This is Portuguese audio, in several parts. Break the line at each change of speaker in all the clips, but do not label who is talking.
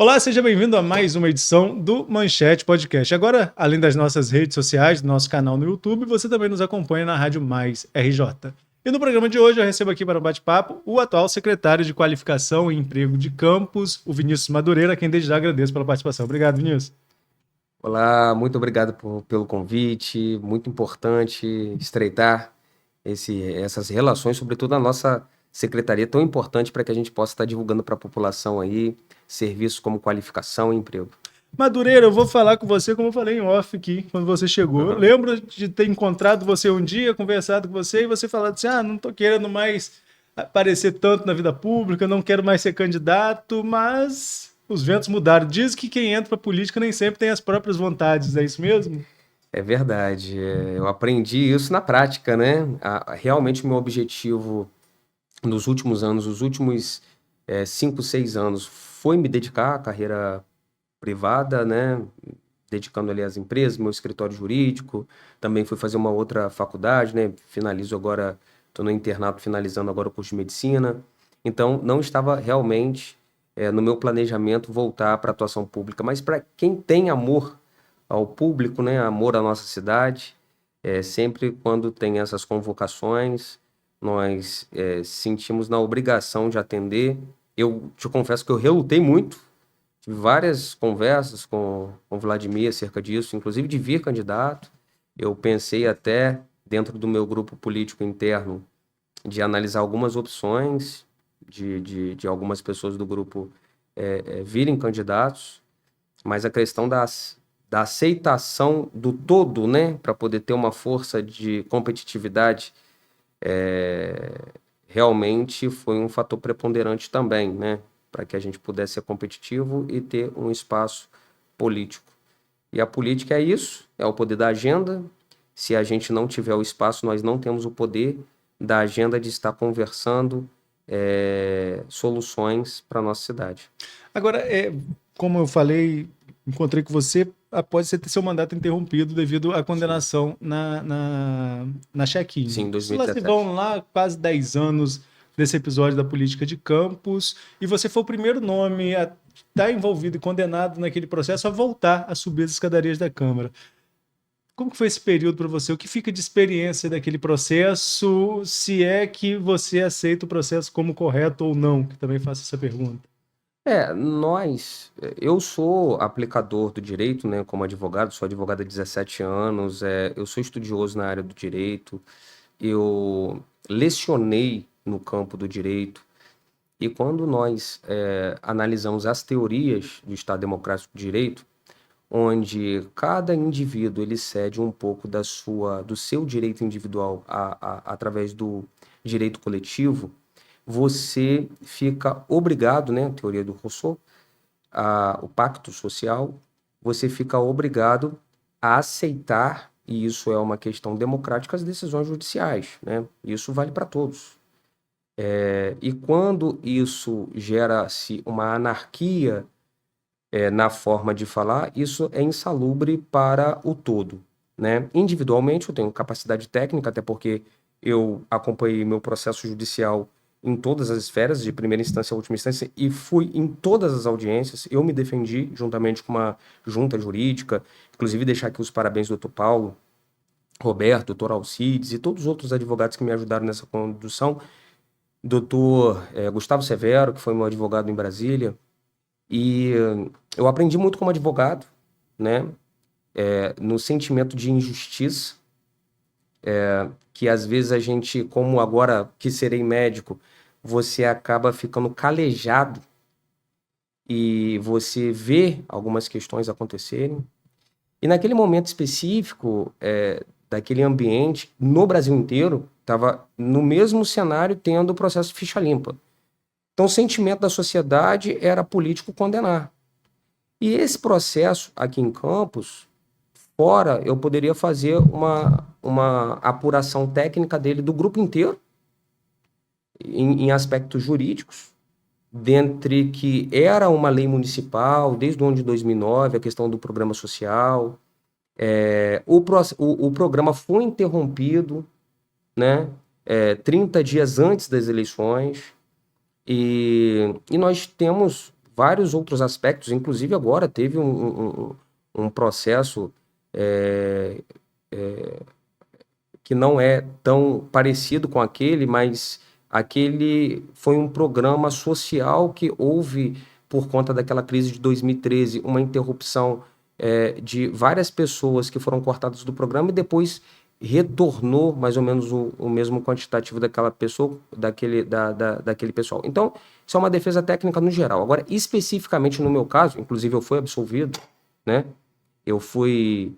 Olá, seja bem-vindo a mais uma edição do Manchete Podcast. Agora, além das nossas redes sociais, do nosso canal no YouTube, você também nos acompanha na Rádio Mais RJ. E no programa de hoje eu recebo aqui para um bate-papo o atual secretário de Qualificação e Emprego de Campos, o Vinícius Madureira, a quem desde já agradeço pela participação. Obrigado, Vinícius.
Olá, muito obrigado pelo convite. Muito importante estreitar essas relações, sobretudo a nossa secretaria, tão importante para que a gente possa estar divulgando para a população aí serviços como qualificação e emprego.
Madureira, eu vou falar com você como eu falei em off aqui, quando você chegou. Eu lembro de ter encontrado você um dia, conversado com você, e você falando assim, não tô querendo mais aparecer tanto na vida pública, não quero mais ser candidato, mas os ventos mudaram. Diz que quem entra pra política nem sempre tem as próprias vontades, é isso mesmo?
É verdade, eu aprendi isso na prática, né? Realmente o meu objetivo nos últimos anos, os últimos 5, 6 anos, foi me dedicar à carreira privada, né? Dedicando ali às empresas, meu escritório jurídico, também fui fazer uma outra faculdade, né? Finalizo agora, estou no internato finalizando agora o curso de medicina. Então, não estava realmente no meu planejamento voltar para a atuação pública, mas para quem tem amor ao público, né? Amor à nossa cidade, sempre quando tem essas convocações, nós sentimos na obrigação de atender. Eu te confesso que eu relutei muito. Tive várias conversas com o Vladimir acerca disso, inclusive de vir candidato. Eu pensei até, dentro do meu grupo político interno, de analisar algumas opções de algumas pessoas do grupo virem candidatos, mas a questão da aceitação do todo, né, para poder ter uma força de competitividade, realmente foi um fator preponderante também, né? Para que a gente pudesse ser competitivo e ter um espaço político. E a política é isso, é o poder da agenda. Se a gente não tiver o espaço, nós não temos o poder da agenda de estar conversando soluções para a nossa cidade.
Agora, como eu falei, encontrei com você após você ter seu mandato interrompido devido à condenação na check-in.
Sim, em
Lá se
2017.
vão lá quase 10 anos desse episódio da política de Campos, e você foi o primeiro nome a estar envolvido e condenado naquele processo a voltar a subir as escadarias da Câmara. Como que foi esse período para você? O que fica de experiência daquele processo, se é que você aceita o processo como correto ou não? Que também faço essa pergunta.
Eu sou aplicador do direito, né, como advogado, sou advogado há 17 anos, eu sou estudioso na área do direito, eu lecionei no campo do direito, e quando nós analisamos as teorias do Estado Democrático de Direito, onde cada indivíduo ele cede um pouco do seu direito individual através do direito coletivo, você fica obrigado, né, a teoria do Rousseau, o pacto social, você fica obrigado a aceitar, e isso é uma questão democrática, as decisões judiciais, né? Isso vale para todos. E quando isso gera-se uma anarquia na forma de falar, isso é insalubre para o todo, né? Individualmente, eu tenho capacidade técnica, até porque eu acompanhei meu processo judicial em todas as esferas, de primeira instância a última instância, e fui em todas as audiências. Eu me defendi juntamente com uma junta jurídica, inclusive deixar aqui os parabéns ao Dr. Paulo, Roberto, doutor Alcides e todos os outros advogados que me ajudaram nessa condução, doutor Gustavo Severo, que foi meu advogado em Brasília, e eu aprendi muito como advogado, né? No sentimento de injustiça, que às vezes a gente, como agora que serei médico, você acaba ficando calejado e você vê algumas questões acontecerem. E naquele momento específico, daquele ambiente, no Brasil inteiro, estava no mesmo cenário tendo o processo ficha limpa. Então o sentimento da sociedade era político condenar. E esse processo aqui em Campos, fora, eu poderia fazer uma apuração técnica dele do grupo inteiro, em aspectos jurídicos, dentre que era uma lei municipal, desde o ano de 2009, a questão do programa social. O programa foi interrompido, né, 30 dias antes das eleições, e nós temos vários outros aspectos, inclusive agora teve um processo que não é tão parecido com aquele, mas aquele foi um programa social que houve, por conta daquela crise de 2013, uma interrupção de várias pessoas que foram cortadas do programa e depois retornou mais ou menos o mesmo quantitativo daquela pessoa, daquele pessoal. Então, isso é uma defesa técnica no geral. Agora, especificamente no meu caso, inclusive eu fui absolvido, né? Eu fui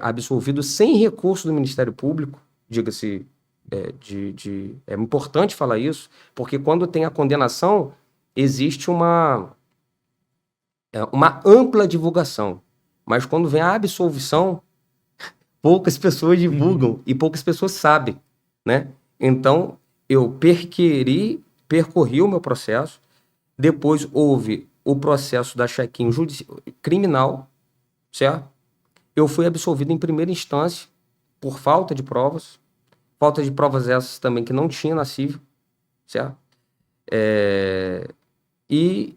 absolvido sem recurso do Ministério Público, diga-se, é importante falar isso, porque quando tem a condenação, existe uma ampla divulgação, mas quando vem a absolvição, poucas pessoas divulgam e poucas pessoas sabem, né? Então, eu percorri o meu processo, depois houve o processo da check-in criminal, certo? Eu fui absolvido em primeira instância por falta de provas essas também que não tinha na civil, certo? E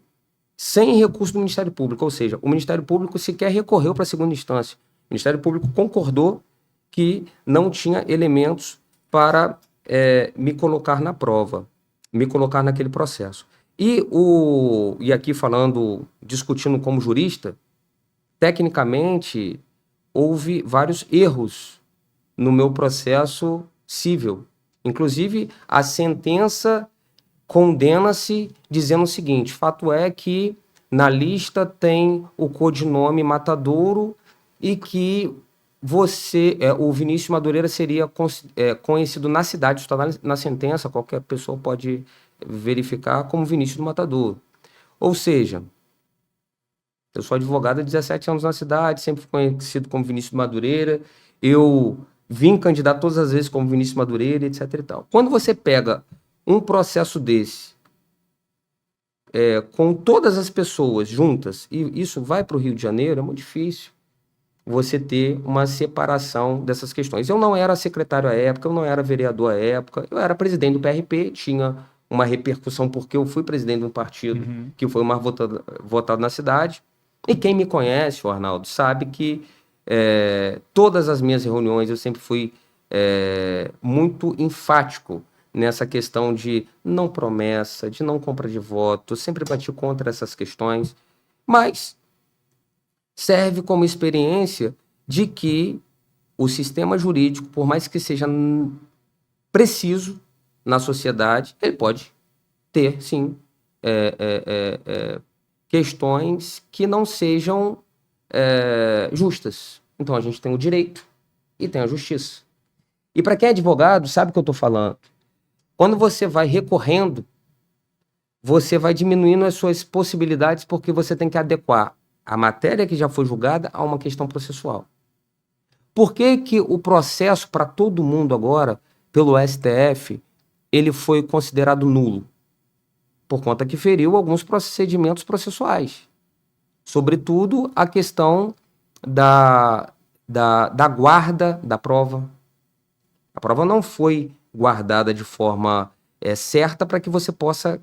sem recurso do Ministério Público, ou seja, o Ministério Público sequer recorreu para a segunda instância. O Ministério Público concordou que não tinha elementos para me colocar na prova, me colocar naquele processo. E aqui falando, discutindo como jurista, tecnicamente, houve vários erros no meu processo civil. Inclusive, a sentença condena-se dizendo o seguinte: fato é que na lista tem o codinome Matadouro e que o Vinícius Madureira seria conhecido na cidade, está na sentença, qualquer pessoa pode verificar, como Vinícius do Matadouro. Ou seja, eu sou advogado há 17 anos na cidade, sempre fui conhecido como Vinícius Madureira, eu vim candidato todas as vezes como Vinícius Madureira, etc. e tal. Quando você pega um processo desse, com todas as pessoas juntas, e isso vai para o Rio de Janeiro, é muito difícil você ter uma separação dessas questões. Eu não era secretário à época, eu não era vereador à época, eu era presidente do PRP, tinha uma repercussão porque eu fui presidente de um partido que foi o mais votado na cidade. E quem me conhece, o Arnaldo, sabe que todas as minhas reuniões eu sempre fui muito enfático nessa questão de não promessa, de não compra de voto, eu sempre bati contra essas questões, mas serve como experiência de que o sistema jurídico, por mais que seja preciso na sociedade, ele pode ter, sim, questões que não sejam justas. Então, a gente tem o direito e tem a justiça. E para quem é advogado, sabe o que eu estou falando. Quando você vai recorrendo, você vai diminuindo as suas possibilidades porque você tem que adequar a matéria que já foi julgada a uma questão processual. Por que que o processo para todo mundo agora, pelo STF, ele foi considerado nulo? Por conta que feriu alguns procedimentos processuais. Sobretudo a questão da guarda da prova. A prova não foi guardada de forma certa para que você possa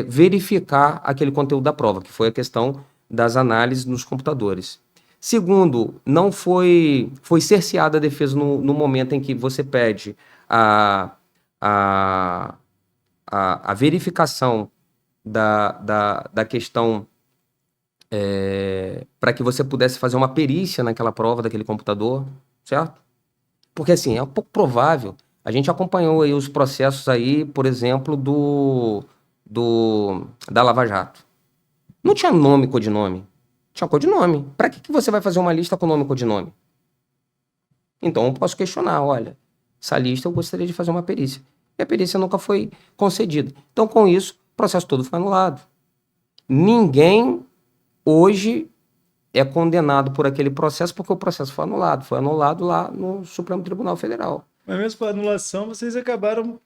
verificar aquele conteúdo da prova, que foi a questão das análises nos computadores. Segundo, não foi cerceada a defesa no momento em que você pede a verificação da questão para que você pudesse fazer uma perícia naquela prova daquele computador, certo? Porque assim, é um pouco provável. A gente acompanhou aí os processos aí, por exemplo, da Lava Jato. Não tinha nome e codinome. Tinha codinome. Para que você vai fazer uma lista com nome e codinome? Então eu posso questionar, olha, essa lista eu gostaria de fazer uma perícia. E a perícia nunca foi concedida. Então com isso, o processo todo foi anulado. Ninguém hoje é condenado por aquele processo porque o processo foi anulado. Foi anulado lá no Supremo Tribunal Federal.
Mas mesmo com a anulação, vocês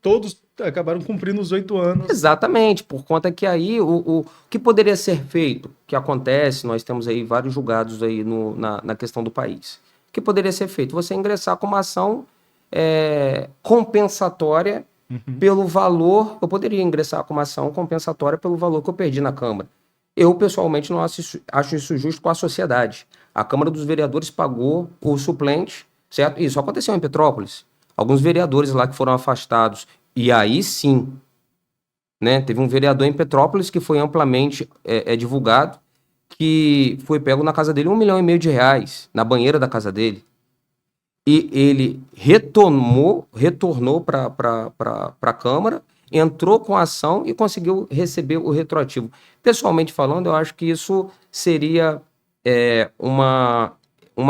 todos acabaram cumprindo os 8 anos.
Exatamente, por conta que aí o que poderia ser feito, que acontece, nós temos aí vários julgados aí na questão do país. O que poderia ser feito? Você ingressar com uma ação compensatória pelo valor, eu poderia ingressar com uma ação compensatória pelo valor que eu perdi na Câmara. Eu, pessoalmente, não acho isso justo com a sociedade. A Câmara dos Vereadores pagou o suplente, certo? Isso aconteceu em Petrópolis. Alguns vereadores lá que foram afastados. E aí sim, né? Teve um vereador em Petrópolis que foi amplamente divulgado, que foi pego na casa dele R$ 1,5 milhão, na banheira da casa dele. E ele retornou para a Câmara, entrou com a ação e conseguiu receber o retroativo. Pessoalmente falando, eu acho que isso seria uma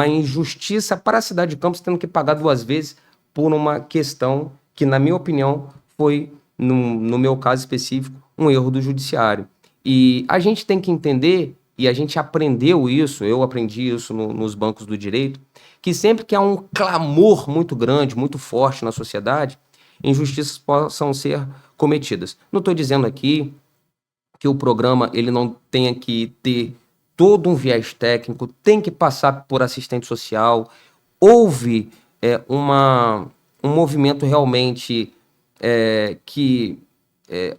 injustiça para a cidade de Campos, tendo que pagar 2 vezes por uma questão que, na minha opinião, foi, no meu caso específico, um erro do judiciário. E a gente tem que entender, e a gente aprendeu isso, eu aprendi isso nos bancos do direito, que sempre que há um clamor muito grande, muito forte na sociedade, injustiças possam ser cometidas. Não estou dizendo aqui que o programa ele não tenha que ter todo um viés técnico, tem que passar por assistente social. Houve um movimento realmente que,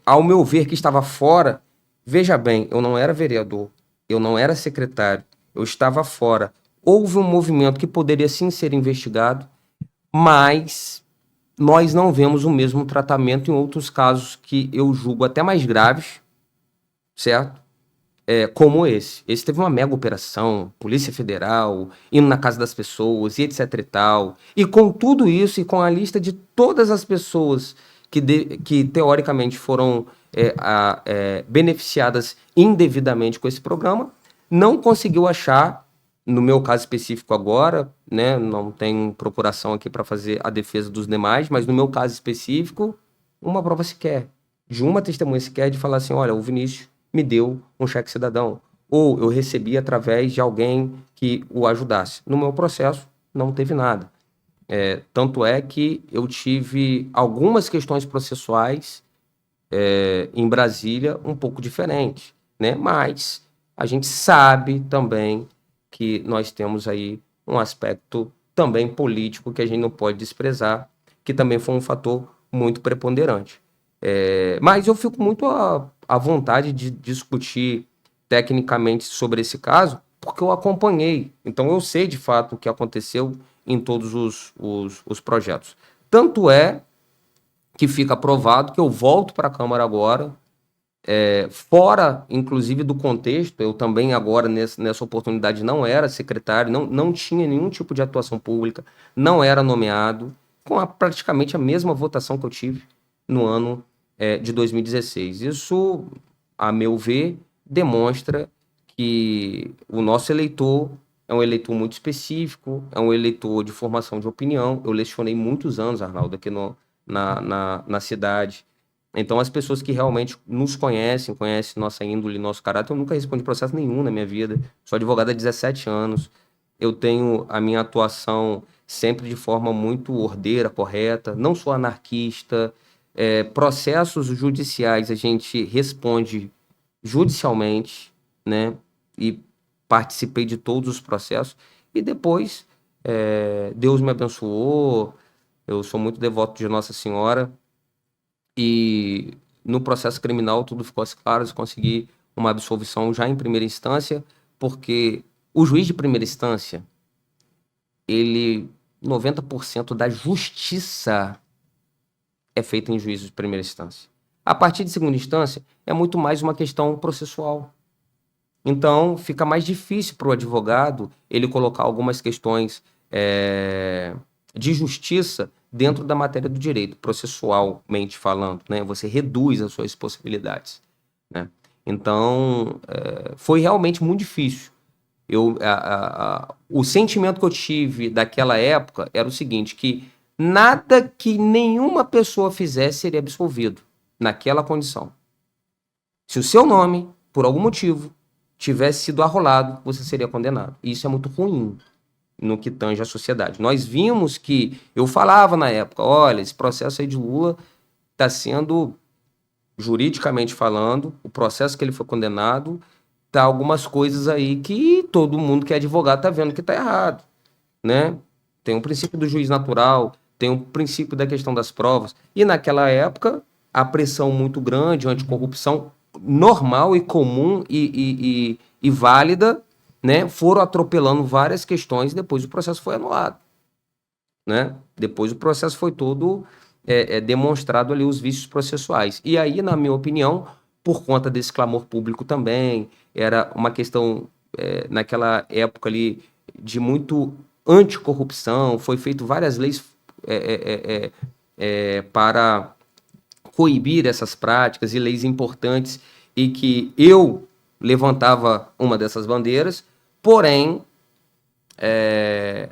ao meu ver, que estava fora. Veja bem, eu não era vereador, eu não era secretário, eu estava fora. Houve um movimento que poderia sim ser investigado, mas nós não vemos o mesmo tratamento em outros casos que eu julgo até mais graves, certo? Como esse. Esse teve uma mega operação, Polícia Federal, indo na casa das pessoas e etc e tal. E com tudo isso e com a lista de todas as pessoas que teoricamente foram beneficiadas indevidamente com esse programa, não conseguiu achar, no meu caso específico agora, né, não tem procuração aqui para fazer a defesa dos demais, mas no meu caso específico, uma prova sequer, de uma testemunha sequer, de falar assim, olha, o Vinícius me deu um cheque cidadão, ou eu recebi através de alguém que o ajudasse. No meu processo, não teve nada. Tanto é que eu tive algumas questões processuais em Brasília um pouco diferentes, né? Mas a gente sabe também que nós temos aí um aspecto também político que a gente não pode desprezar, que também foi um fator muito preponderante. Mas eu fico muito à vontade de discutir tecnicamente sobre esse caso, porque eu acompanhei. Então eu sei de fato o que aconteceu em todos os projetos. Tanto é que fica aprovado que eu volto para a Câmara agora, fora, inclusive, do contexto. Eu também agora, nessa oportunidade, não era secretário, não tinha nenhum tipo de atuação pública, não era nomeado, com praticamente a mesma votação que eu tive no ano de 2016. Isso, a meu ver, demonstra que o nosso eleitor é um eleitor muito específico, é um eleitor de formação de opinião. Eu lecionei muitos anos, Arnaldo, aqui na cidade. Então, as pessoas que realmente nos conhecem nossa índole, nosso caráter, eu nunca respondi processo nenhum na minha vida. Sou advogado há 17 anos. Eu tenho a minha atuação sempre de forma muito ordeira, correta. Não sou anarquista. Processos judiciais a gente responde judicialmente, né? E participei de todos os processos. E depois, Deus me abençoou. Eu sou muito devoto de Nossa Senhora. E no processo criminal tudo ficou claro, eu consegui uma absolvição já em primeira instância, porque o juiz de primeira instância, 90% da justiça é feita em juízo de primeira instância. A partir de segunda instância, é muito mais uma questão processual. Então, fica mais difícil para o advogado ele colocar algumas questões de justiça dentro da matéria do direito, processualmente falando, né? Você reduz as suas possibilidades, né? Então, foi realmente muito difícil. O sentimento que eu tive daquela época era o seguinte, que nada que nenhuma pessoa fizesse seria absolvido naquela condição. Se o seu nome, por algum motivo, tivesse sido arrolado, você seria condenado. E isso é muito ruim no que tange a sociedade. Nós vimos que, eu falava na época, olha, esse processo aí de Lula está sendo, juridicamente falando, o processo que ele foi condenado, tá algumas coisas aí que todo mundo que é advogado está vendo que está errado, né? Tem o princípio do juiz natural, tem o princípio da questão das provas. E naquela época, a pressão muito grande, anticorrupção, normal e comum e válida, né? Foram atropelando várias questões e depois o processo foi anulado, né? Depois o processo foi todo demonstrado ali os vícios processuais. E aí, na minha opinião, por conta desse clamor público também, era uma questão, naquela época ali, de muito anticorrupção, foi feito várias leis para coibir essas práticas e leis importantes e que eu levantava uma dessas bandeiras, porém,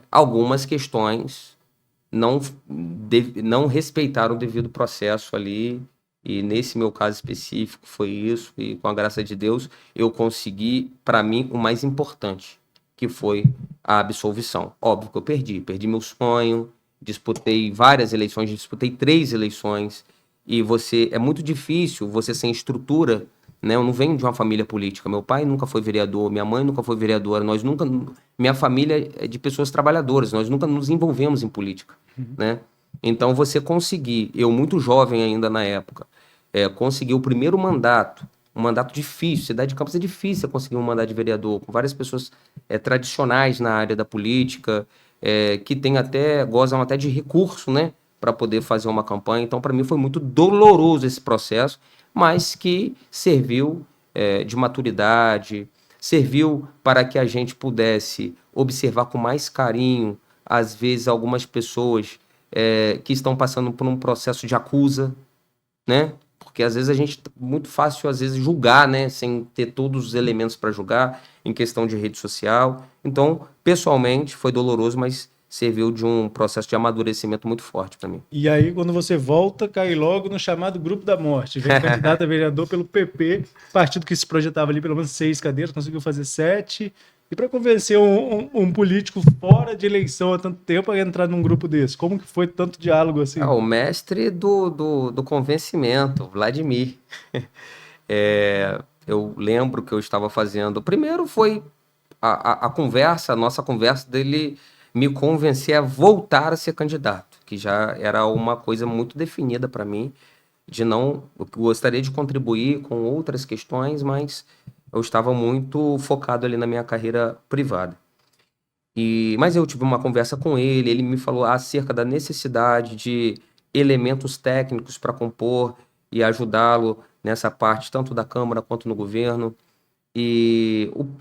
algumas questões não respeitaram o devido processo ali, e nesse meu caso específico foi isso, e com a graça de Deus eu consegui, para mim, o mais importante, que foi a absolvição. Óbvio que eu perdi meu sonho, disputei várias eleições, disputei 3 eleições, e é muito difícil você sem estrutura, né? Eu não venho de uma família política, meu pai nunca foi vereador, minha mãe nunca foi vereadora, minha família é de pessoas trabalhadoras, nós nunca nos envolvemos em política, né? Então você conseguir, eu muito jovem ainda na época, conseguir o primeiro mandato, um mandato difícil, cidade de Campos é difícil conseguir um mandato de vereador, com várias pessoas tradicionais na área da política, que gozam até de recurso, né, para poder fazer uma campanha. Então, para mim, foi muito doloroso esse processo, mas que serviu de maturidade, serviu para que a gente pudesse observar com mais carinho, às vezes, algumas pessoas que estão passando por um processo de acusa, né? Porque às vezes muito fácil às vezes julgar, né, sem ter todos os elementos para julgar em questão de rede social. Então, pessoalmente, foi doloroso, mas serviu de um processo de amadurecimento muito forte para mim.
E aí, quando você volta, cai logo no chamado Grupo da Morte. Vem candidato a vereador pelo PP, partido que se projetava ali pelo menos 6 cadeiras, conseguiu fazer 7. E para convencer um político fora de eleição há tanto tempo a entrar num grupo desse? Como que foi tanto diálogo assim?
O mestre do convencimento, Vladimir. Eu lembro que eu estava fazendo... Primeiro foi a conversa, a nossa conversa dele me convencer a voltar a ser candidato, que já era uma coisa muito definida para mim, eu gostaria de contribuir com outras questões, mas eu estava muito focado ali na minha carreira privada. Mas eu tive uma conversa com ele me falou acerca da necessidade de elementos técnicos para compor e ajudá-lo nessa parte, tanto da Câmara quanto no governo.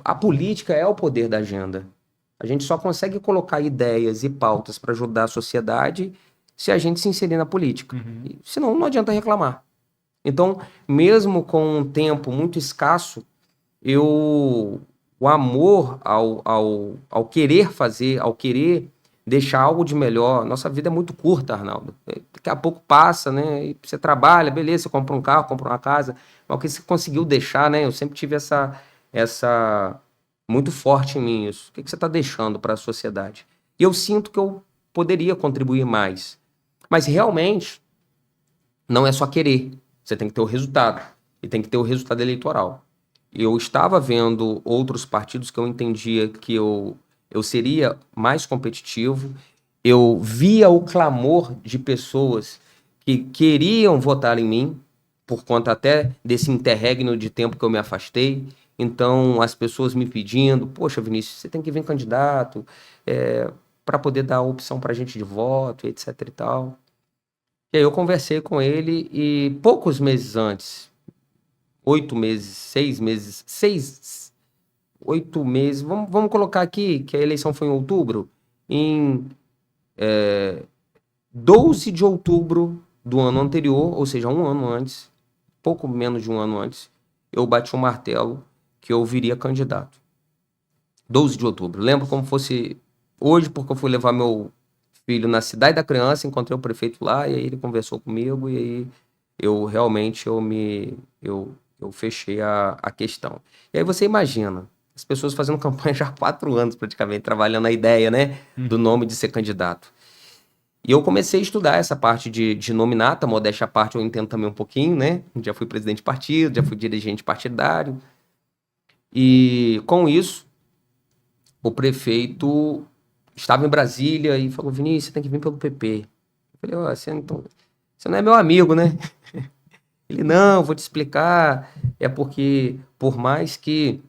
A política é o poder da agenda. A gente só consegue colocar ideias e pautas para ajudar a sociedade se a gente se inserir na política. Senão, não adianta reclamar. Então, mesmo com um tempo muito escasso, o amor ao querer fazer, ao querer deixar algo de melhor. Nossa vida é muito curta, Arnaldo. Daqui a pouco passa, né? E você trabalha, beleza, você compra um carro, compra uma casa, mas o que você conseguiu deixar, né? Eu sempre tive essa muito forte em mim isso. O que você está deixando para a sociedade? E eu sinto que eu poderia contribuir mais. Mas realmente não é só querer. Você tem que ter o resultado. E tem que ter o resultado eleitoral. Eu estava vendo outros partidos que eu entendia que eu seria mais competitivo. Eu via o clamor de pessoas que queriam votar em mim, por conta até desse interregno de tempo que eu me afastei. Então, as pessoas me pedindo, poxa, Vinícius, você tem que vir candidato, para poder dar a opção para a gente de voto, etc e tal. E aí eu conversei com ele e poucos meses antes, 8 meses, 6 meses, 8 meses, vamos colocar aqui que a eleição foi em outubro, em 12 de outubro do ano anterior, ou seja, um ano antes, pouco menos de um ano antes, eu bati um martelo que eu viria candidato. 12 de outubro. Lembro como fosse hoje, porque eu fui levar meu filho na Cidade da Criança, encontrei o prefeito lá, e aí ele conversou comigo, e aí eu realmente eu fechei a questão. E aí você imagina, as pessoas fazendo campanha já há 4 anos praticamente, trabalhando a ideia, né, do nome de ser candidato. E eu comecei a estudar essa parte de nominata, modéstia à parte eu entendo também um pouquinho, né, já fui presidente de partido, já fui dirigente partidário, e com isso, o prefeito estava em Brasília e falou, Vinícius, você tem que vir pelo PP. Eu falei, você não é meu amigo, né? Ele, não, vou te explicar, é porque por mais que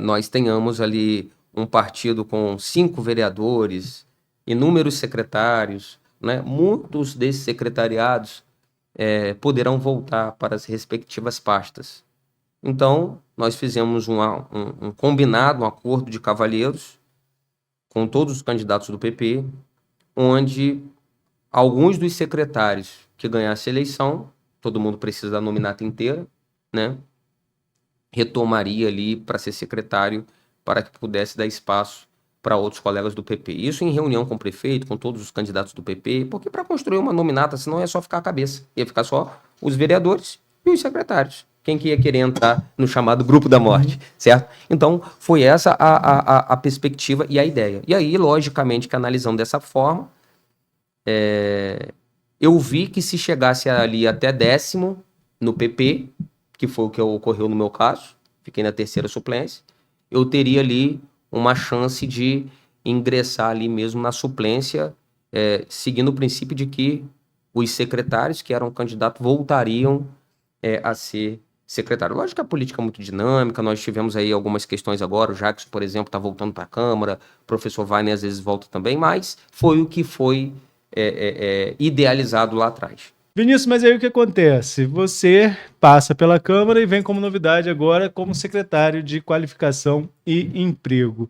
nós tenhamos ali um partido com 5 vereadores, inúmeros secretários, né, muitos desses secretariados poderão voltar para as respectivas pastas. Então, nós fizemos um combinado, um acordo de cavalheiros com todos os candidatos do PP, onde alguns dos secretários que ganhassem a eleição, todo mundo precisa da nominata inteira, né? Retomaria ali para ser secretário, para que pudesse dar espaço para outros colegas do PP. Isso em reunião com o prefeito, com todos os candidatos do PP, porque para construir uma nominata, senão ia só ficar a cabeça. Ia ficar só os vereadores e os secretários. Quem que ia querer entrar no chamado grupo da morte, certo? Então, foi essa a perspectiva e a ideia. E aí, logicamente, que analisando dessa forma, eu vi que se chegasse ali até 10º no PP, que foi o que ocorreu no meu caso, fiquei na 3ª suplência, eu teria ali uma chance de ingressar ali mesmo na suplência, seguindo o princípio de que os secretários que eram candidatos voltariam a ser secretário. Lógico que a política é muito dinâmica, nós tivemos aí algumas questões agora, o Jackson, por exemplo, está voltando para a Câmara, o professor Wagner às vezes volta também, mas foi o que foi idealizado lá atrás.
Vinícius, mas aí o que acontece? Você passa pela Câmara e vem como novidade agora como secretário de Qualificação e Emprego.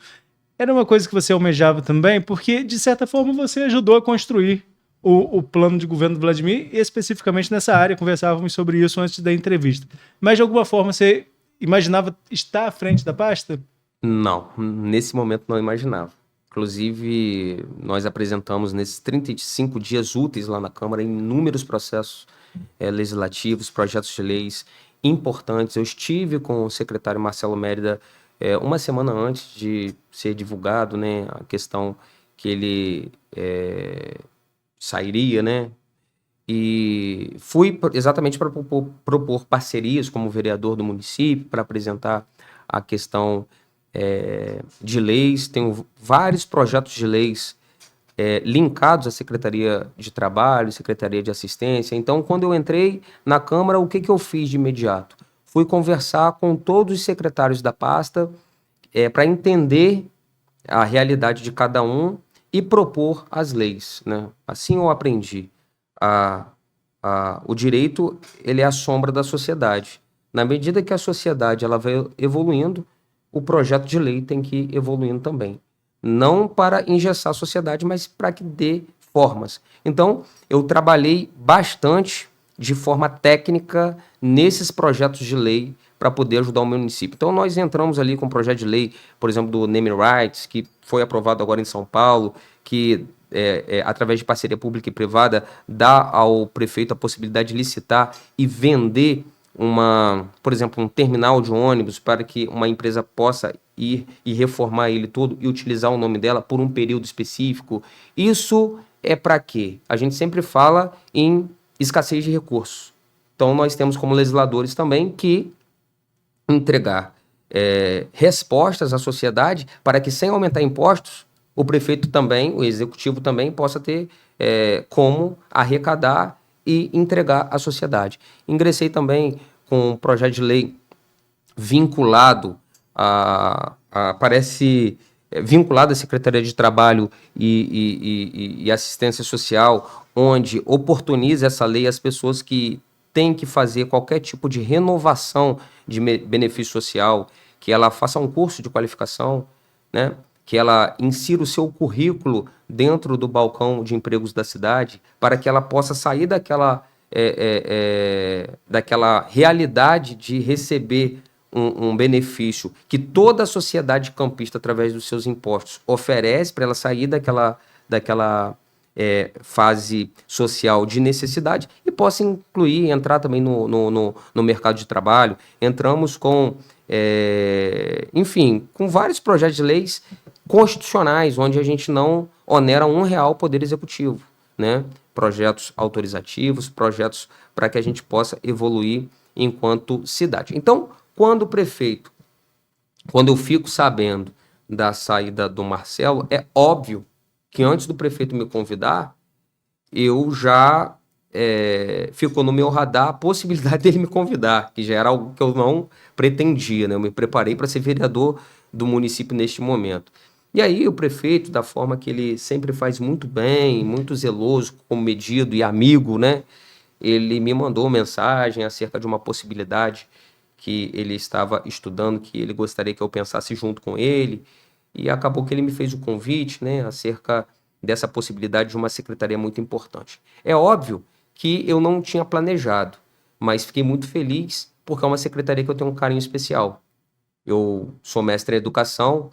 Era uma coisa que você almejava também, porque, de certa forma, você ajudou a construir o plano de governo do Vladimir, e especificamente nessa área, conversávamos sobre isso antes da entrevista. Mas, de alguma forma, você imaginava estar à frente da pasta?
Não, nesse momento não imaginava. Inclusive, nós apresentamos nesses 35 dias úteis lá na Câmara inúmeros processos legislativos, projetos de leis importantes. Eu estive com o secretário Marcelo Mérida uma semana antes de ser divulgado, né, a questão que ele sairia, né? E fui exatamente para propor parcerias como vereador do município, para apresentar a questão de leis. Tenho vários projetos de leis linkados à Secretaria de Trabalho, Secretaria de Assistência. Então, quando eu entrei na Câmara, o que eu fiz de imediato? Fui conversar com todos os secretários da pasta para entender a realidade de cada um e propor as leis, né? Assim eu aprendi. O direito, ele é a sombra da sociedade. Na medida que a sociedade ela vai evoluindo, o projeto de lei tem que ir evoluindo também. Não para engessar a sociedade, mas para que dê formas. Então, eu trabalhei bastante de forma técnica nesses projetos de lei para poder ajudar o meu município. Então, nós entramos ali com um projeto de lei, por exemplo, do Naming Rights, que foi aprovado agora em São Paulo, que através de parceria pública e privada, dá ao prefeito a possibilidade de licitar e vender por exemplo, um terminal de ônibus para que uma empresa possa ir e reformar ele todo e utilizar o nome dela por um período específico. Isso é para quê? A gente sempre fala em escassez de recursos. Então, nós temos como legisladores também que entregar respostas à sociedade para que, sem aumentar impostos, o prefeito também, o executivo também, possa ter como arrecadar e entregar à sociedade. Ingressei também com um projeto de lei vinculado vinculado à Secretaria de Trabalho e Assistência Social, onde oportuniza essa lei as pessoas que têm que fazer qualquer tipo de renovação de benefício social, que ela faça um curso de qualificação, né? Que ela insira o seu currículo dentro do balcão de empregos da cidade, para que ela possa sair daquela realidade de receber um benefício que toda a sociedade campista, através dos seus impostos, oferece para ela sair daquela fase social de necessidade e possa entrar também no mercado de trabalho. Entramos com vários projetos de leis constitucionais, onde a gente não onera R$1 o Poder Executivo, né? Projetos autorizativos, projetos para que a gente possa evoluir enquanto cidade. Então, quando eu fico sabendo da saída do Marcelo, é óbvio que antes do prefeito me convidar, eu já ficou no meu radar a possibilidade dele me convidar, que já era algo que eu não pretendia, né? Eu me preparei para ser vereador do município neste momento. E aí o prefeito, da forma que ele sempre faz muito bem, muito zeloso, comedido e amigo, né? Ele me mandou mensagem acerca de uma possibilidade que ele estava estudando, que ele gostaria que eu pensasse junto com ele, e acabou que ele me fez o convite, né, acerca dessa possibilidade de uma secretaria muito importante. É óbvio que eu não tinha planejado, mas fiquei muito feliz porque é uma secretaria que eu tenho um carinho especial. Eu sou mestre em educação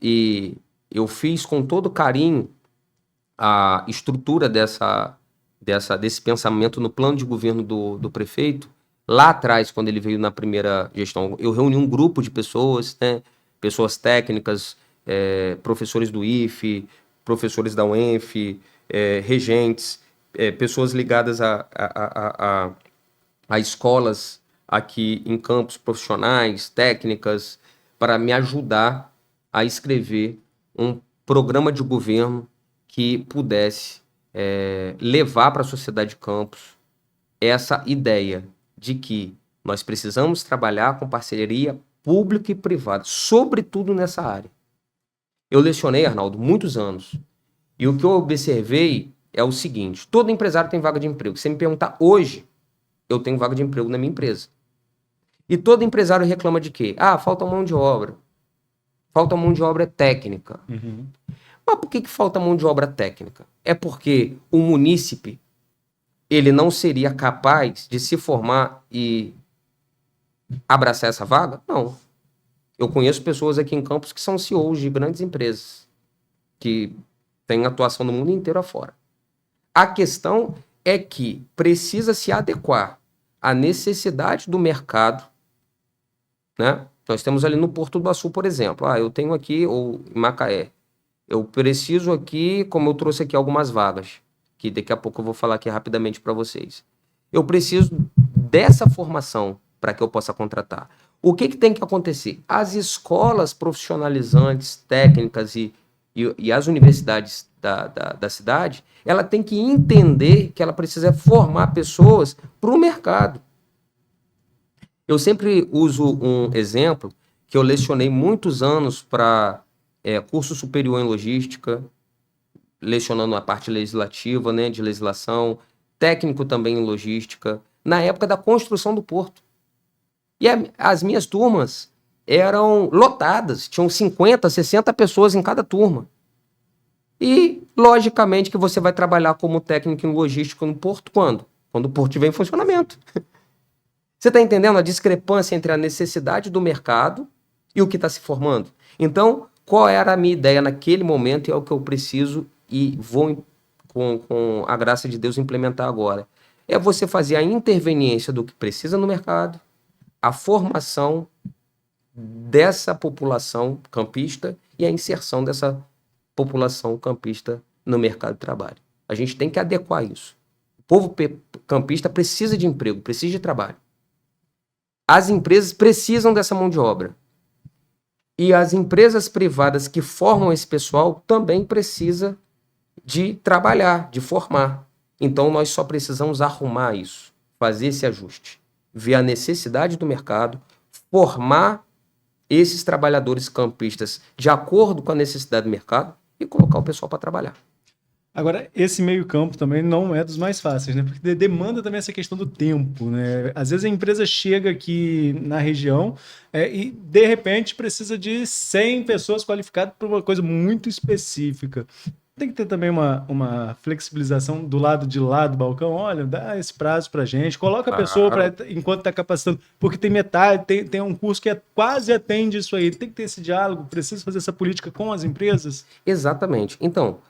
e eu fiz com todo carinho a estrutura desse pensamento no plano de governo do prefeito. Lá atrás, quando ele veio na primeira gestão, eu reuni um grupo de pessoas, né, pessoas técnicas, professores do IFE, professores da UENF, regentes, pessoas ligadas a escolas aqui em campos profissionais, técnicas, para me ajudar a escrever um programa de governo que pudesse levar para a sociedade de Campos essa ideia de que nós precisamos trabalhar com parceria pública e privada, sobretudo nessa área. Eu lecionei, Arnaldo, muitos anos, e o que eu observei é o seguinte: todo empresário tem vaga de emprego. Se você me perguntar hoje, eu tenho vaga de emprego na minha empresa. E todo empresário reclama de quê? Ah, falta mão de obra. Falta mão de obra técnica.
Uhum.
Mas por que falta mão de obra técnica? É porque o munícipe, ele não seria capaz de se formar e abraçar essa vaga? Não. Eu conheço pessoas aqui em Campos que são CEOs de grandes empresas, que têm atuação no mundo inteiro afora. A questão é que precisa se adequar à necessidade do mercado, né? Nós temos ali no Porto do Açu, por exemplo. Eu tenho aqui, ou em Macaé, eu preciso aqui, como eu trouxe aqui algumas vagas, que daqui a pouco eu vou falar aqui rapidamente para vocês. Eu preciso dessa formação para que eu possa contratar. O que tem que acontecer? As escolas profissionalizantes, técnicas e as universidades da cidade, ela tem que entender que ela precisa formar pessoas para o mercado. Eu sempre uso um exemplo que eu lecionei muitos anos para curso superior em logística, lecionando a parte legislativa, né, de legislação, técnico também em logística, na época da construção do porto. E as minhas turmas eram lotadas, tinham 50, 60 pessoas em cada turma. E, logicamente, que você vai trabalhar como técnico em logística no porto quando? Quando o porto estiver em funcionamento. Você está entendendo a discrepância entre a necessidade do mercado e o que está se formando? Então, qual era a minha ideia naquele momento e é o que eu preciso e vou, com a graça de Deus, implementar agora? É você fazer a interveniência do que precisa no mercado, a formação dessa população campista e a inserção dessa população campista no mercado de trabalho. A gente tem que adequar isso. O povo campista precisa de emprego, precisa de trabalho. As empresas precisam dessa mão de obra. E as empresas privadas que formam esse pessoal também precisam de trabalhar, de formar. Então, nós só precisamos arrumar isso, fazer esse ajuste, ver a necessidade do mercado, formar esses trabalhadores campistas de acordo com a necessidade do mercado e colocar o pessoal para trabalhar.
Agora, esse meio-campo também não é dos mais fáceis, né? Porque demanda também essa questão do tempo, né? Às vezes a empresa chega aqui na região e, de repente, precisa de 100 pessoas qualificadas para uma coisa muito específica. Tem que ter também uma flexibilização do lado de lá do balcão. Olha, dá esse prazo para a gente, coloca a pessoa enquanto está capacitando, porque tem metade, tem um curso que quase atende isso aí. Tem que ter esse diálogo, precisa fazer essa política com as empresas.
Exatamente. Então,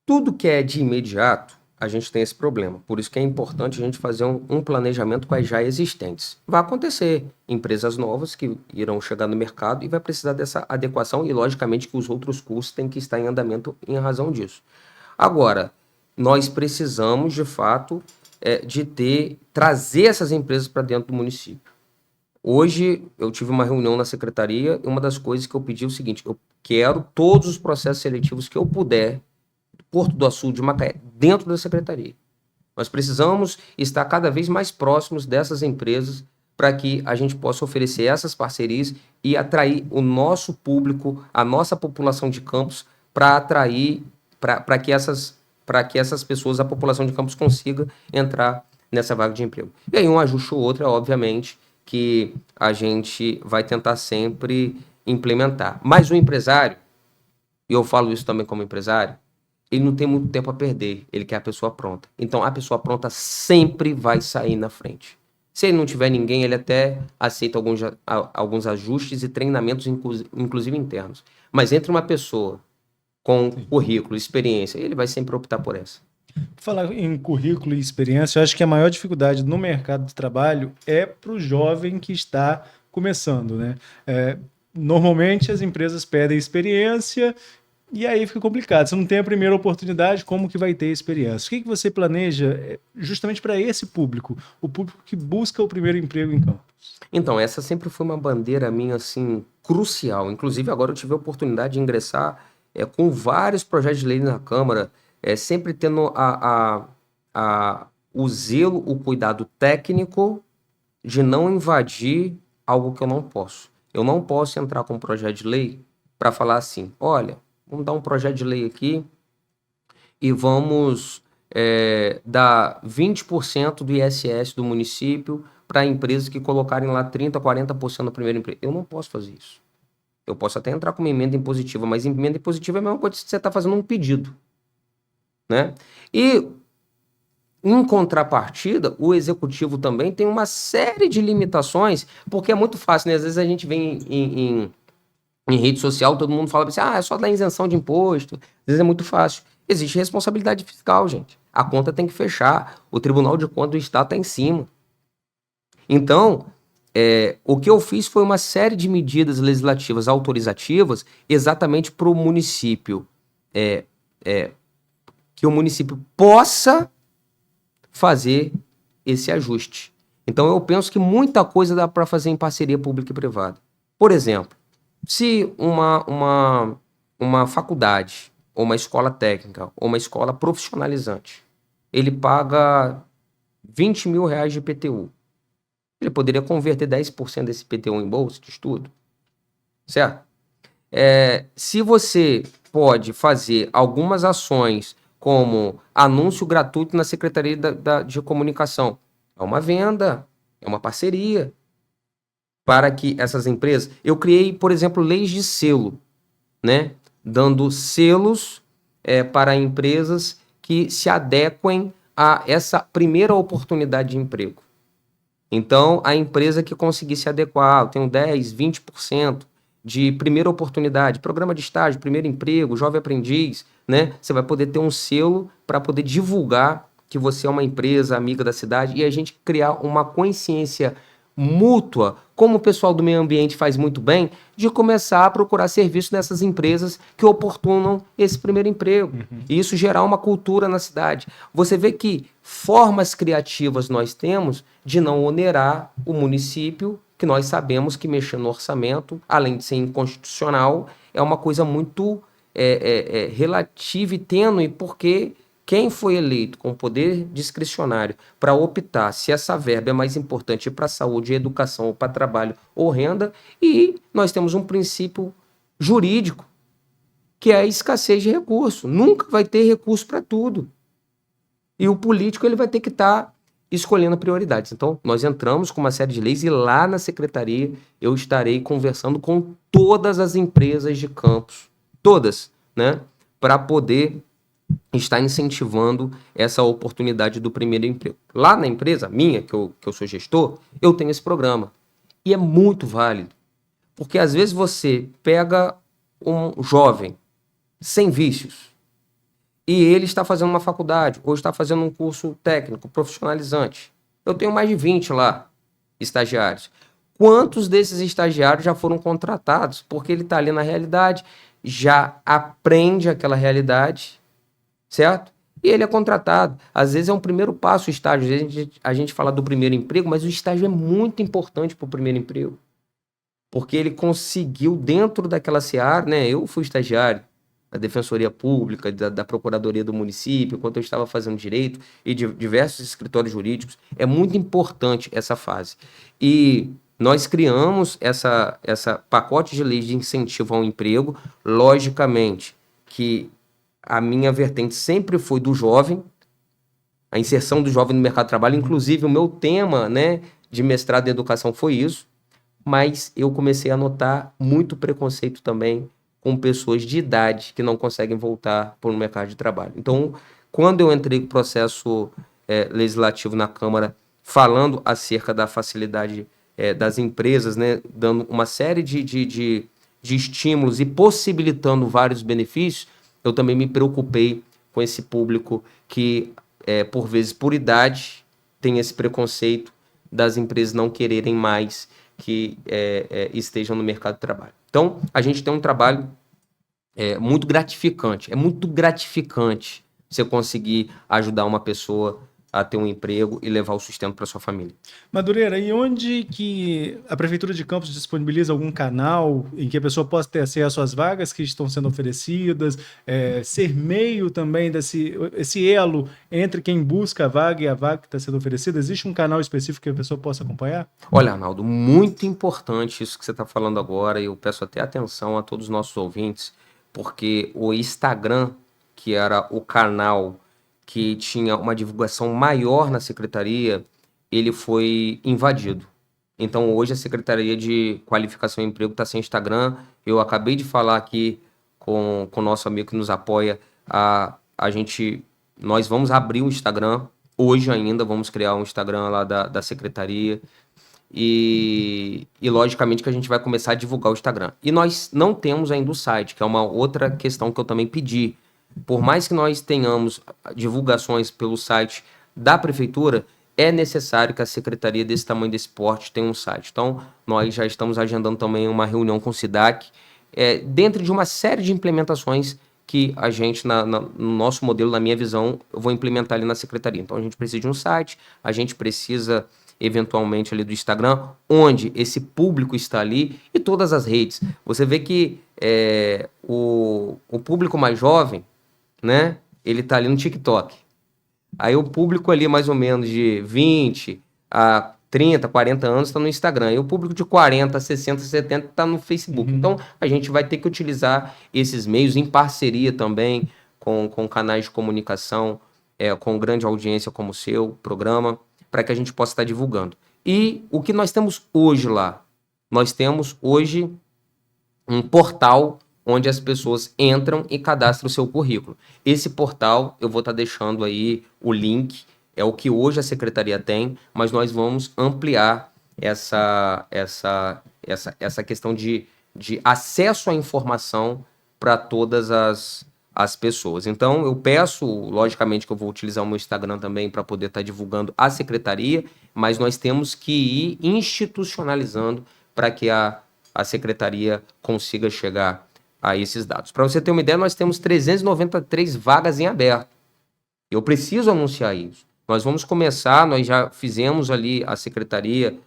tudo que é de imediato, a gente tem esse problema. Por isso que é importante a gente fazer um planejamento com as já existentes. Vai acontecer empresas novas que irão chegar no mercado e vai precisar dessa adequação e, logicamente, que os outros cursos têm que estar em andamento em razão disso. Agora, nós precisamos, de fato, trazer essas empresas para dentro do município. Hoje, eu tive uma reunião na secretaria e uma das coisas que eu pedi é o seguinte: eu quero todos os processos seletivos que eu puder Porto do Açu, de Macaé, dentro da secretaria. Nós precisamos estar cada vez mais próximos dessas empresas para que a gente possa oferecer essas parcerias e atrair o nosso público, a nossa população de campus, para atrair, para que essas pessoas, a população de campus, consiga entrar nessa vaga de emprego. E aí um ajuste ou outro, obviamente, que a gente vai tentar sempre implementar. Mas o empresário, e eu falo isso também como empresário, ele não tem muito tempo a perder, ele quer a pessoa pronta. Então, a pessoa pronta sempre vai sair na frente. Se ele não tiver ninguém, ele até aceita alguns ajustes e treinamentos, inclusive internos. Mas entre uma pessoa com currículo, experiência, ele vai sempre optar por essa.
Falar em currículo e experiência, eu acho que a maior dificuldade no mercado de trabalho é para o jovem que está começando, né? Normalmente as empresas pedem experiência e aí fica complicado. Você não tem a primeira oportunidade, como que vai ter experiência? O que você planeja justamente para esse público, o público que busca o primeiro emprego em campo?
Então, essa sempre foi uma bandeira minha, assim, crucial. Inclusive, agora eu tive a oportunidade de ingressar com vários projetos de lei na Câmara, sempre tendo o zelo, o cuidado técnico de não invadir algo que eu não posso. Eu não posso entrar com um projeto de lei para falar assim, olha, vamos dar um projeto de lei aqui e vamos dar 20% do ISS do município para empresas que colocarem lá 30%, 40% no primeiro emprego. Eu não posso fazer isso. Eu posso até entrar com uma emenda impositiva, mas emenda impositiva é a mesma coisa que você está fazendo um pedido, né? E, em contrapartida, o executivo também tem uma série de limitações, porque é muito fácil, né? Às vezes a gente vem em rede social, todo mundo fala assim, é só dar isenção de imposto. Às vezes é muito fácil. Existe responsabilidade fiscal, gente. A conta tem que fechar. O Tribunal de Contas do Estado está em cima. Então, o que eu fiz foi uma série de medidas legislativas autorizativas exatamente para o município, que o município possa fazer esse ajuste. Então, eu penso que muita coisa dá para fazer em parceria pública e privada. Por exemplo, se uma faculdade, ou uma escola técnica, ou uma escola profissionalizante, ele paga 20 mil reais de IPTU, ele poderia converter 10% desse IPTU em bolsa de estudo, certo? Se você pode fazer algumas ações como anúncio gratuito na Secretaria de Comunicação, é uma venda, é uma parceria para que essas empresas... Eu criei, por exemplo, leis de selo, né? Dando selos para empresas que se adequem a essa primeira oportunidade de emprego. Então, a empresa que conseguir se adequar, eu tenho 10%, 20% de primeira oportunidade, programa de estágio, primeiro emprego, jovem aprendiz, né? Você vai poder ter um selo para poder divulgar que você é uma empresa amiga da cidade e a gente criar uma consciência mútua, como o pessoal do meio ambiente faz muito bem, de começar a procurar serviço nessas empresas que oportunam esse primeiro emprego. E isso gerar uma cultura na cidade. Você vê que formas criativas nós temos de não onerar o município, que nós sabemos que mexer no orçamento, além de ser inconstitucional, é uma coisa muito relativa e tênue, porque quem foi eleito com poder discricionário para optar se essa verba é mais importante para saúde, educação, ou para trabalho ou renda, e nós temos um princípio jurídico, que é a escassez de recurso. Nunca vai ter recurso para tudo. E o político ele vai ter que estar escolhendo prioridades. Então, nós entramos com uma série de leis e lá na secretaria eu estarei conversando com todas as empresas de campus, todas, né, para poder estar incentivando essa oportunidade do primeiro emprego. Lá na empresa minha, que eu sou gestor, eu tenho esse programa. E é muito válido. Porque às vezes você pega um jovem sem vícios e ele está fazendo uma faculdade ou está fazendo um curso técnico, profissionalizante. Eu tenho mais de 20 lá, estagiários. Quantos desses estagiários já foram contratados? Porque ele está ali na realidade, já aprende aquela realidade, certo? E ele é contratado. Às vezes é um primeiro passo o estágio. Às vezes a gente fala do primeiro emprego, mas o estágio é muito importante para o primeiro emprego. Porque ele conseguiu, dentro daquela seara, né? Eu fui estagiário. da Defensoria Pública, da Procuradoria do município, enquanto eu estava fazendo direito e de diversos escritórios jurídicos. É muito importante essa fase. E nós criamos essa pacote de leis de incentivo ao emprego, logicamente que a minha vertente sempre foi do jovem, a inserção do jovem no mercado de trabalho, inclusive o meu tema, né, de mestrado em educação foi isso, mas eu comecei a notar muito preconceito também com pessoas de idade que não conseguem voltar para o mercado de trabalho. Então, quando eu entrei com o processo legislativo na Câmara, falando acerca da facilidade das empresas, né, dando uma série de estímulos e possibilitando vários benefícios, eu também me preocupei com esse público que, por vezes, por idade, tem esse preconceito das empresas não quererem mais que estejam no mercado de trabalho. Então, a gente tem um trabalho muito gratificante. É muito gratificante você conseguir ajudar uma pessoa a ter um emprego e levar o sustento para sua família.
Madureira, e onde que a Prefeitura de Campos disponibiliza algum canal em que a pessoa possa ter acesso às vagas que estão sendo oferecidas, ser meio também esse elo entre quem busca a vaga e a vaga que está sendo oferecida? Existe um canal específico que a pessoa possa acompanhar?
Olha, Arnaldo, muito importante isso que você está falando agora, e eu peço até atenção a todos os nossos ouvintes, porque o Instagram, que era o canal que tinha uma divulgação maior na secretaria, ele foi invadido. Então, hoje a Secretaria de Qualificação e Emprego está sem Instagram. Eu acabei de falar aqui com o nosso amigo que nos apoia. Nós vamos abrir o Instagram. Hoje ainda vamos criar um Instagram lá da Secretaria. E logicamente que a gente vai começar a divulgar o Instagram. E nós não temos ainda o site, que é uma outra questão que eu também pedi. Por mais que nós tenhamos divulgações pelo site da Prefeitura, é necessário que a secretaria desse tamanho, desse porte, tenha um site. Então, nós já estamos agendando também uma reunião com o SIDAC, dentro de uma série de implementações que a gente, no nosso modelo, na minha visão, eu vou implementar ali na secretaria. Então, a gente precisa de um site, a gente precisa, eventualmente, ali do Instagram, onde esse público está ali, e todas as redes. Você vê que o público mais jovem, né, ele tá ali no TikTok. Aí o público ali mais ou menos de 20 a 30, 40 anos está no Instagram. E o público de 40, 60, 70 está no Facebook. Então, a gente vai ter que utilizar esses meios em parceria também com canais de comunicação, com grande audiência como o seu programa, para que a gente possa estar divulgando. E o que nós temos hoje lá? Nós temos hoje um portal onde as pessoas entram e cadastram o seu currículo. Esse portal, eu vou estar deixando aí o link, é o que hoje a secretaria tem, mas nós vamos ampliar essa questão de acesso à informação para todas as pessoas. Então, eu peço, logicamente, que eu vou utilizar o meu Instagram também para poder estar divulgando a secretaria, mas nós temos que ir institucionalizando para que a secretaria consiga chegar a esses dados. Para você ter uma ideia, nós temos 393 vagas em aberto. Eu preciso anunciar isso. Nós vamos começar, nós já fizemos ali a secretaria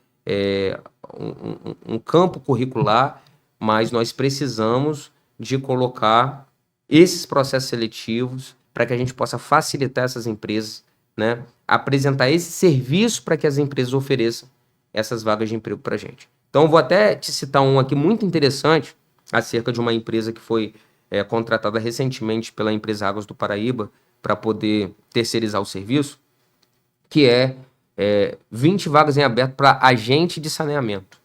um campo curricular, mas nós precisamos de colocar esses processos seletivos para que a gente possa facilitar essas empresas, né, apresentar esse serviço para que as empresas ofereçam essas vagas de emprego para a gente. Então, eu vou até te citar um aqui muito interessante, acerca de uma empresa que foi contratada recentemente pela empresa Águas do Paraíba para poder terceirizar o serviço, que 20 vagas em aberto para agente de saneamento.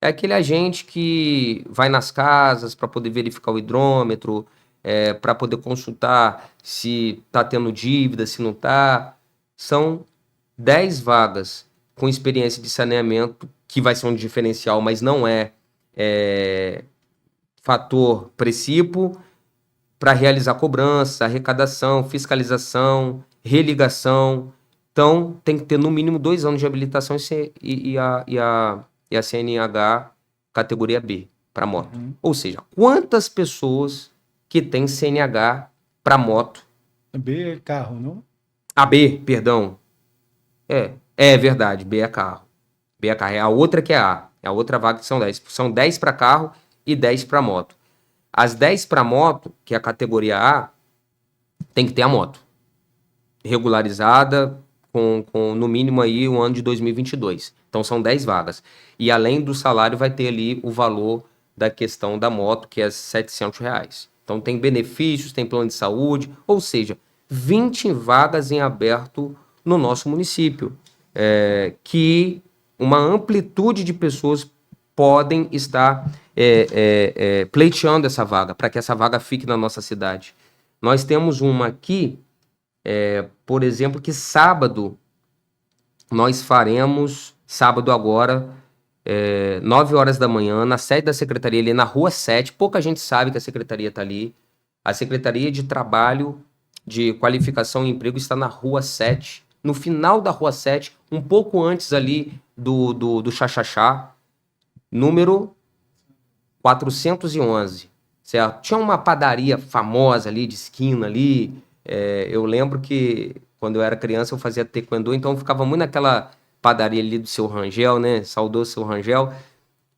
É aquele agente que vai nas casas para poder verificar o hidrômetro, para poder consultar se está tendo dívida, se não está. São 10 vagas com experiência de saneamento, que vai ser um diferencial, mas não é fator precipo, para realizar cobrança, arrecadação, fiscalização, religação. Então, tem que ter no mínimo 2 anos de habilitação e a CNH categoria B para moto. Ou seja, quantas pessoas que tem CNH para moto?
B é carro, não?
B, perdão. É verdade, B é carro. B é carro. É a outra que é A. É a outra vaga que são 10. São 10 para carro e 10 para moto. As 10 para moto, que é a categoria A, tem que ter a moto regularizada com no mínimo aí o ano de 2022. Então são 10 vagas. E além do salário vai ter ali o valor da questão da moto, que é R$700. Então tem benefícios, tem plano de saúde, ou seja, 20 vagas em aberto no nosso município, que uma amplitude de pessoas podem estar pleiteando essa vaga, para que essa vaga fique na nossa cidade. Nós temos uma aqui, por exemplo, que sábado nós faremos, sábado agora, 9 horas da manhã, na sede da secretaria, ali na Rua 7. Pouca gente sabe que a secretaria está ali. A Secretaria de Trabalho, de Qualificação e Emprego está na Rua 7, no final da Rua 7, um pouco antes ali do Xaxaxá, número 411, certo? Tinha uma padaria famosa ali, de esquina ali. Eu lembro que quando eu era criança eu fazia taekwondo, então eu ficava muito naquela padaria ali do Seu Rangel, né? Saudoso Seu Rangel.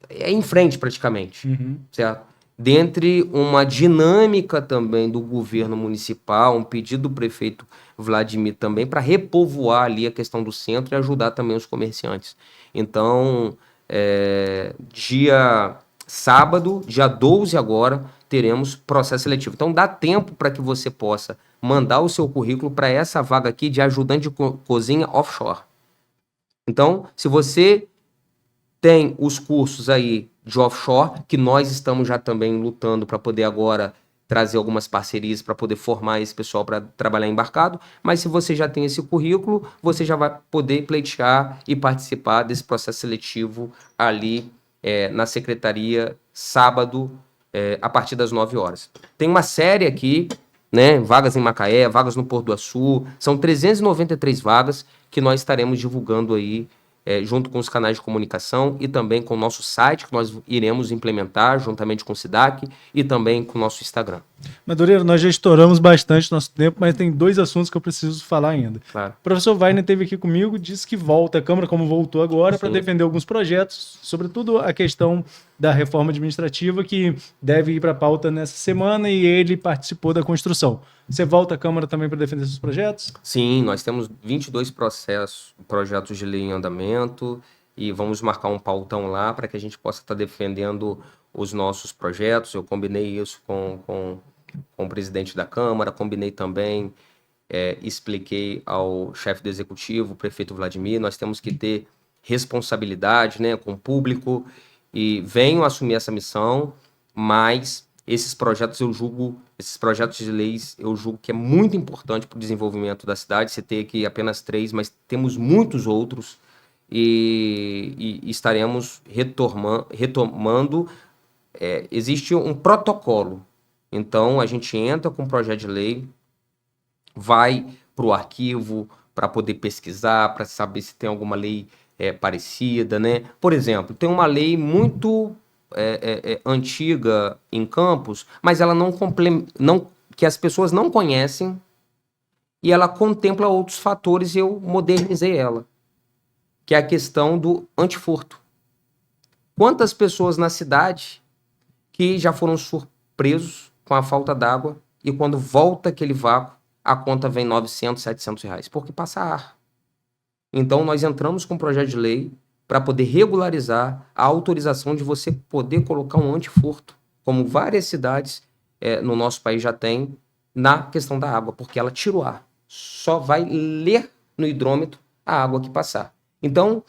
É em frente praticamente, certo? Dentre uma dinâmica também do governo municipal, um pedido do prefeito Vladimir também para repovoar ali a questão do centro e ajudar também os comerciantes. Então, dia sábado, dia 12 agora, teremos processo seletivo. Então dá tempo para que você possa mandar o seu currículo para essa vaga aqui de ajudante de cozinha offshore. Então, se você tem os cursos aí de offshore, que nós estamos já também lutando para poder agora trazer algumas parcerias para poder formar esse pessoal para trabalhar embarcado, mas se você já tem esse currículo, você já vai poder pleitear e participar desse processo seletivo ali na secretaria, sábado, a partir das 9 horas. Tem uma série aqui, né, vagas em Macaé, vagas no Porto do Açu, são 393 vagas que nós estaremos divulgando aí, junto com os canais de comunicação e também com o nosso site, que nós iremos implementar juntamente com o SIDAC e também com o nosso Instagram.
Madureira, nós já estouramos bastante nosso tempo, mas tem 2 assuntos que eu preciso falar ainda.
Claro.
O professor Wagner esteve aqui comigo, disse que volta à Câmara, como voltou agora, para defender alguns projetos, sobretudo a questão da reforma administrativa, que deve ir para a pauta nessa semana, e ele participou da construção. Você volta à Câmara também para defender esses projetos?
Sim, nós temos 22 projetos de lei em andamento, e vamos marcar um pautão lá para que a gente possa estar defendendo os nossos projetos. Eu combinei isso com o presidente da Câmara, combinei também, expliquei ao chefe do Executivo, o prefeito Vladimir, nós temos que ter responsabilidade, né, com o público, e venho assumir essa missão, mas esses projetos de leis, eu julgo que é muito importante para o desenvolvimento da cidade. Você tem aqui apenas 3, mas temos muitos outros, e estaremos retomando. Existe um protocolo, então a gente entra com um projeto de lei, vai para o arquivo para poder pesquisar, para saber se tem alguma lei parecida, né? Por exemplo, tem uma lei muito antiga em Campos, mas ela que as pessoas não conhecem, e ela contempla outros fatores, e eu modernizei ela, que é a questão do antifurto. Quantas pessoas na cidade que já foram surpresos com a falta d'água, e quando volta aquele vácuo, a conta vem R$900, R$700, porque passa ar. Então nós entramos com um projeto de lei para poder regularizar a autorização de você poder colocar um antifurto, como várias cidades no nosso país já têm, na questão da água, porque ela tira o ar. Só vai ler no hidrômetro a água que passar. Então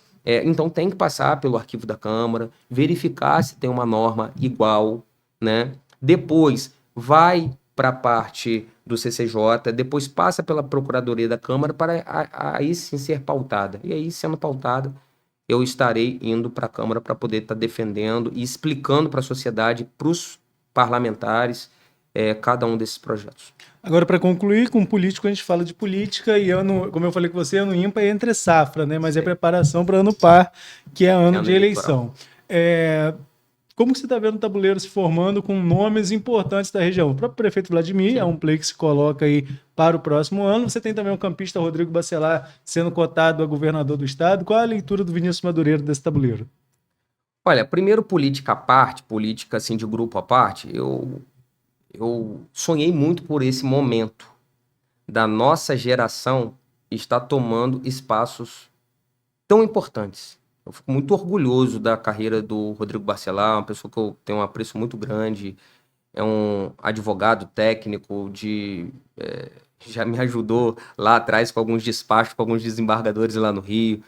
tem que passar pelo arquivo da Câmara, verificar se tem uma norma igual, né? Depois vai para a parte do CCJ, depois passa pela Procuradoria da Câmara para aí sim ser pautada. E aí, sendo pautada, eu estarei indo para a Câmara para poder estar defendendo e explicando para a sociedade, para os parlamentares, cada um desses projetos.
Agora, para concluir, com político a gente fala de política, e ano, como eu falei com você, ano ímpar é entre safra, né? Mas é preparação para ano par, que é ano de eleição. Como que você está vendo o tabuleiro se formando com nomes importantes da região? O próprio prefeito Vladimir é um play que se coloca aí para o próximo ano. Você tem também o campista Rodrigo Bacelar sendo cotado a governador do estado. Qual a leitura do Vinícius Madureira desse tabuleiro?
Olha, primeiro, política à parte, política assim de grupo à parte, eu eu sonhei muito por esse momento da nossa geração estar tomando espaços tão importantes. Eu fico muito orgulhoso da carreira do Rodrigo Barcelar, uma pessoa que eu tenho um apreço muito grande, é um advogado técnico já me ajudou lá atrás com alguns despachos, com alguns desembargadores lá no Rio.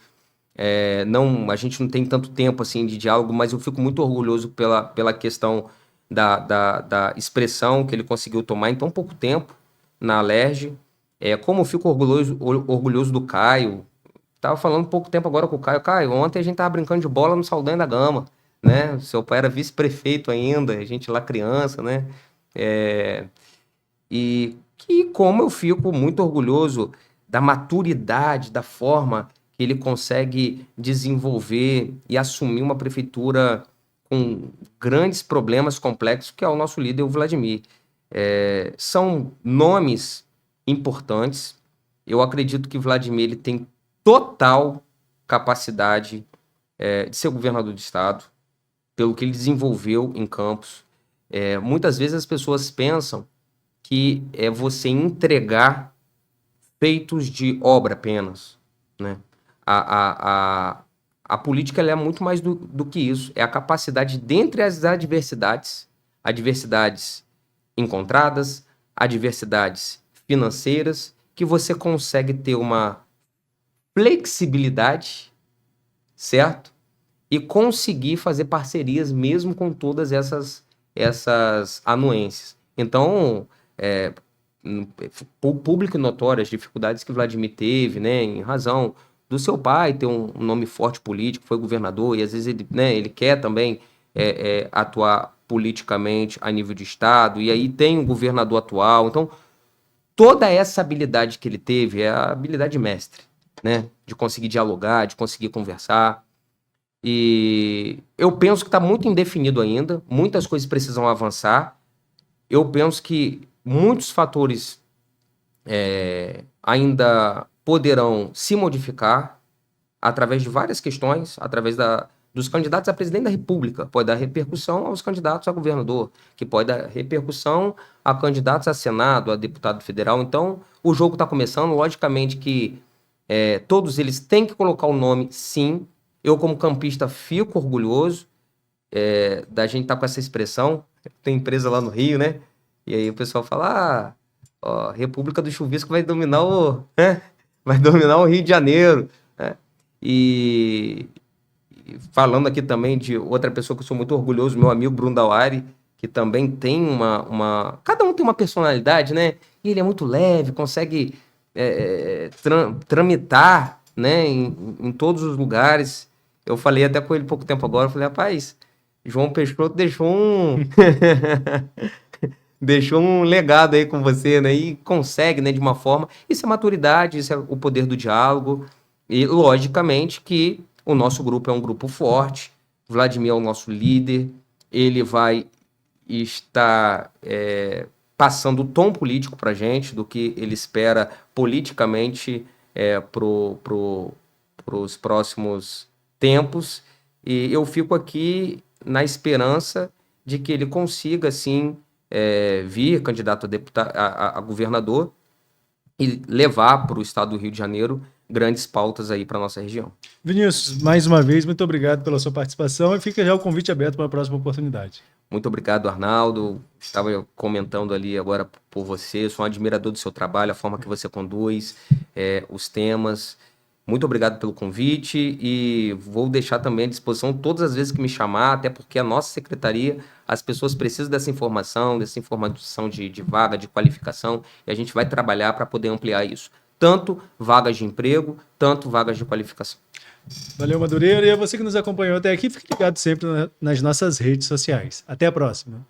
Não, a gente não tem tanto tempo assim de diálogo, mas eu fico muito orgulhoso pela questão da expressão que ele conseguiu tomar em tão pouco tempo na Alerj. Como eu fico orgulhoso do Caio. Tava falando pouco tempo agora com o Caio. Caio, ontem a gente tava brincando de bola no Saldanha da Gama, né? O seu pai era vice-prefeito ainda, a gente lá criança, né? E como eu fico muito orgulhoso da maturidade, da forma que ele consegue desenvolver e assumir uma prefeitura com grandes problemas complexos, que é o nosso líder, o Vladimir. São nomes importantes. Eu acredito que o Vladimir ele tem total capacidade de ser governador do estado, pelo que ele desenvolveu em Campos. Muitas vezes as pessoas pensam que é você entregar feitos de obra apenas, né? A política ela é muito mais do que isso. É a capacidade, dentre as adversidades encontradas, adversidades financeiras, que você consegue ter uma flexibilidade, certo? E conseguir fazer parcerias mesmo com todas essas anuências. Então, o público notório as dificuldades que Vladimir teve, né, em razão do seu pai ter um nome forte político, foi governador, e às vezes ele, né, ele quer também atuar politicamente a nível de estado, e aí tem o governador atual. Então, toda essa habilidade que ele teve é a habilidade mestre, né, de conseguir dialogar, de conseguir conversar. E eu penso que está muito indefinido ainda, muitas coisas precisam avançar. Eu penso que muitos fatores ainda poderão se modificar através de várias questões, através dos candidatos a presidente da República, pode dar repercussão aos candidatos a governador, que pode dar repercussão a candidatos a Senado, a deputado federal. Então, o jogo está começando, logicamente que todos eles têm que colocar o nome, sim. Eu, como campista, fico orgulhoso da gente estar com essa expressão. Tem empresa lá no Rio, né? E aí o pessoal fala, República do Chuvisco vai dominar vai dominar o Rio de Janeiro, né? E falando aqui também de outra pessoa que eu sou muito orgulhoso, meu amigo Bruno Dauari, que também tem cada um tem uma personalidade, né? E ele é muito leve, consegue tramitar, né, em todos os lugares. Eu falei até com ele pouco tempo agora, eu falei, rapaz, João Peixoto deixou um legado aí com você, né? E consegue, né, de uma forma. Isso é maturidade, isso é o poder do diálogo. E, logicamente, que o nosso grupo é um grupo forte. Vladimir é o nosso líder. Ele vai estar passando o tom político para a gente, do que ele espera politicamente para os próximos tempos. E eu fico aqui na esperança de que ele consiga, sim, vir candidato a governador e levar para o estado do Rio de Janeiro grandes pautas aí para nossa região.
Vinícius, mais uma vez, muito obrigado pela sua participação e fica já o convite aberto para a próxima oportunidade.
Muito obrigado, Arnaldo. Estava comentando ali agora por você, sou um admirador do seu trabalho, a forma que você conduz, os temas. Muito obrigado pelo convite e vou deixar também à disposição todas as vezes que me chamar, até porque a nossa secretaria, as pessoas precisam dessa informação de vaga, de qualificação, e a gente vai trabalhar para poder ampliar isso. Tanto vagas de emprego, tanto vagas de qualificação.
Valeu, Madureira. E a você que nos acompanhou até aqui, fique ligado sempre nas nossas redes sociais. Até a próxima.